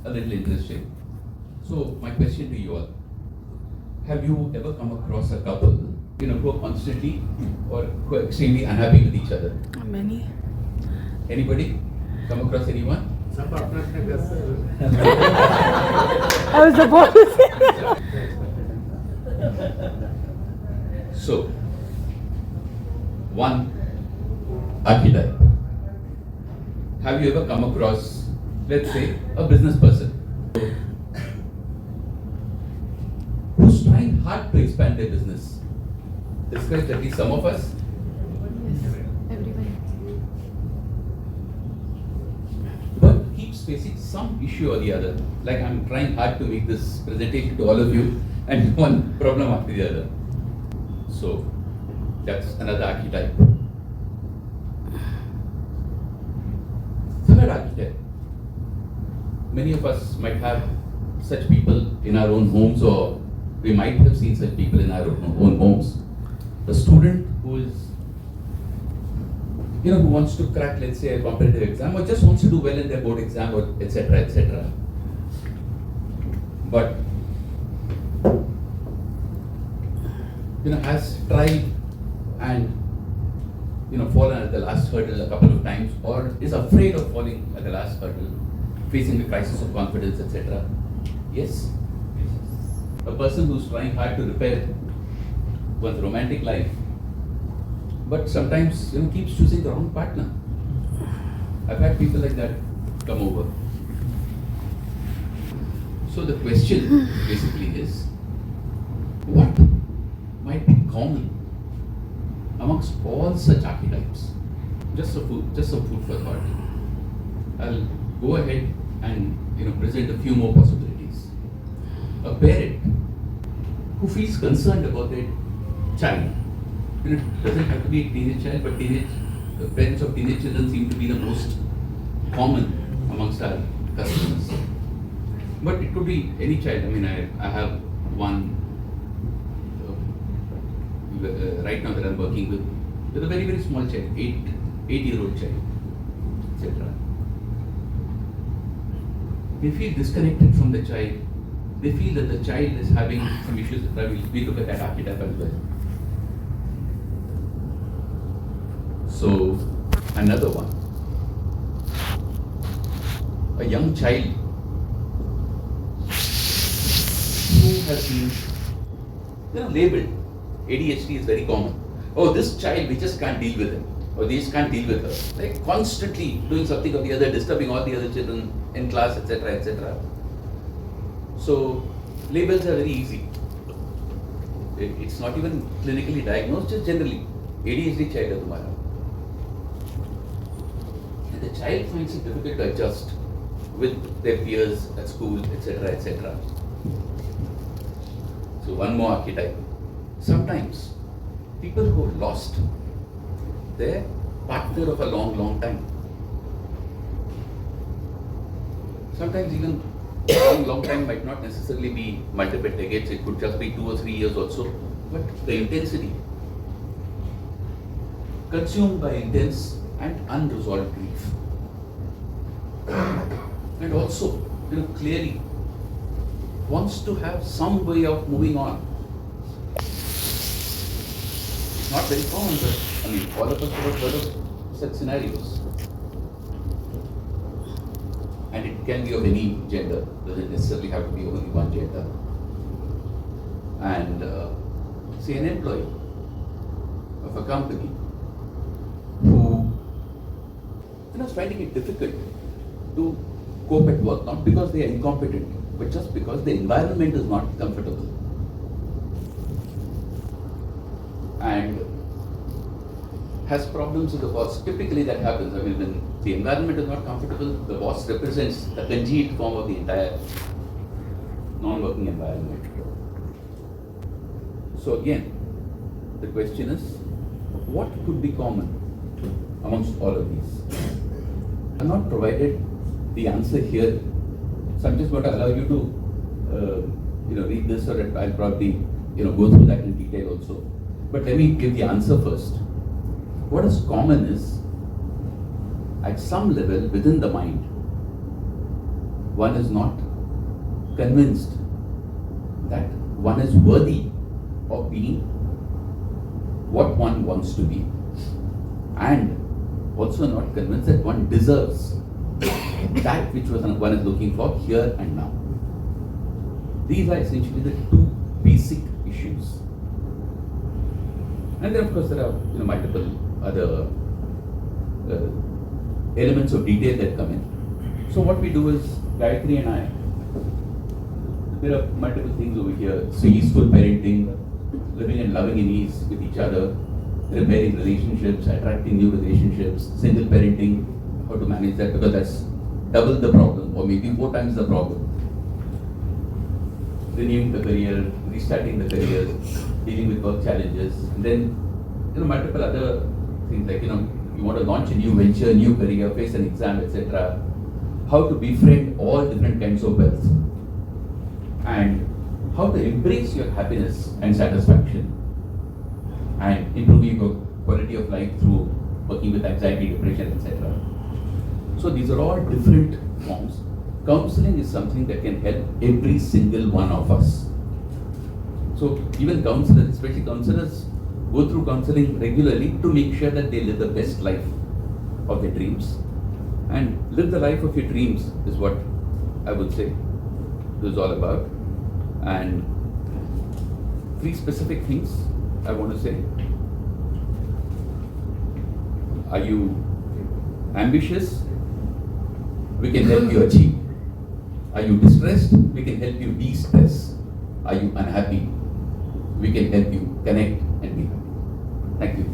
a little interesting. So my question to you all, have you ever come across a couple, who are constantly or who are extremely unhappy with each other? Many. Anybody? Come across anyone? I was about to say that. So, one archetype. Have you ever come across, let's say, a business person who's trying hard to expand their business? Describes at least some of us. Yes, everyone. But keeps facing some issue or the other. Like I'm trying hard to make this presentation to all of you, and one problem after the other. So that's another archetype. Third archetype. Many of us might have such people in our own homes, or we might have seen such people in our own homes. The student who is, who wants to crack, let's say, a competitive exam, or just wants to do well in their board exam, or etc., etc. But has tried and fallen at the last hurdle a couple of times, or is afraid of falling at the last hurdle, facing the crisis of confidence, etc. Yes? A person who's trying hard to repair one's romantic life, but sometimes keeps choosing the wrong partner. I've had people like that come over. So the question basically is, what might be common amongst all such archetypes? Just some food for thought. I'll go ahead and present a few more possibilities. A parent who feels concerned about their child. It doesn't have to be a teenage child, but the parents of teenage children seem to be the most common amongst our customers. But it could be any child. I mean, I have one right now that I'm working with a very, very small child, 8-year-old child, etc. They feel disconnected from the child. They feel that the child is having some issues. We look at that archetype as well. So, another one. A young child who has been labeled. ADHD is very common. Oh, this child, we just can't deal with him. Or they just can't deal with her. Like constantly doing something or the other, disturbing all the other children in class, etc., etc. So, labels are very easy. It's not even clinically diagnosed, just generally. ADHD child hai tumhara. And the child finds it difficult to adjust with their peers at school, etc., etc. So, one more archetype. Sometimes, people who have lost their partner of a long, long time. Sometimes even long time might not necessarily be multiple decades, it could just be 2 or 3 years also. But the intensity, consumed by intense and unresolved grief. And also, clearly wants to have some way of moving on. It's not very common, but all of us have heard of such scenarios. And it can be of any gender, doesn't necessarily have to be only one gender. And say an employee of a company who is finding it difficult to cope at work, not because they are incompetent, but just because the environment is not comfortable. And has problems with the boss. Typically that happens. When the environment is not comfortable, the boss represents the congealed form of the entire non-working environment. So again, the question is, what could be common amongst all of these? I'm not provided the answer here, so I'm just going to allow you to read this, or I'll probably go through that in detail also. But let me give the answer first. What is common is, at some level within the mind, one is not convinced that one is worthy of being what one wants to be, and also not convinced that one deserves that which one is looking for here and now. These are essentially the two basic issues. And then of course there are multiple other elements of detail that come in. So what we do is, Gayatri and I, there are multiple things over here. So easeful parenting, living and loving in ease with each other, repairing relationships, attracting new relationships, single parenting, how to manage that, because that's double the problem or maybe 4 times the problem. Renewing the career, restarting the career, dealing with work challenges, and then multiple other things like you want to launch a new venture, new career, face an exam, etc. How to befriend all different kinds of wealth, and how to embrace your happiness and satisfaction, and improving your quality of life through working with anxiety, depression, etc. So these are all different forms. Counseling is something that can help every single one of us. So even counselors, especially counselors, go through counseling regularly to make sure that they live the best life of their dreams. And live the life of your dreams is what I would say this is all about. And 3 specific things I want to say. Are you ambitious? We can help you achieve. Are you distressed? We can help you de-stress. Are you unhappy? We can help you connect and be happy. Thank you.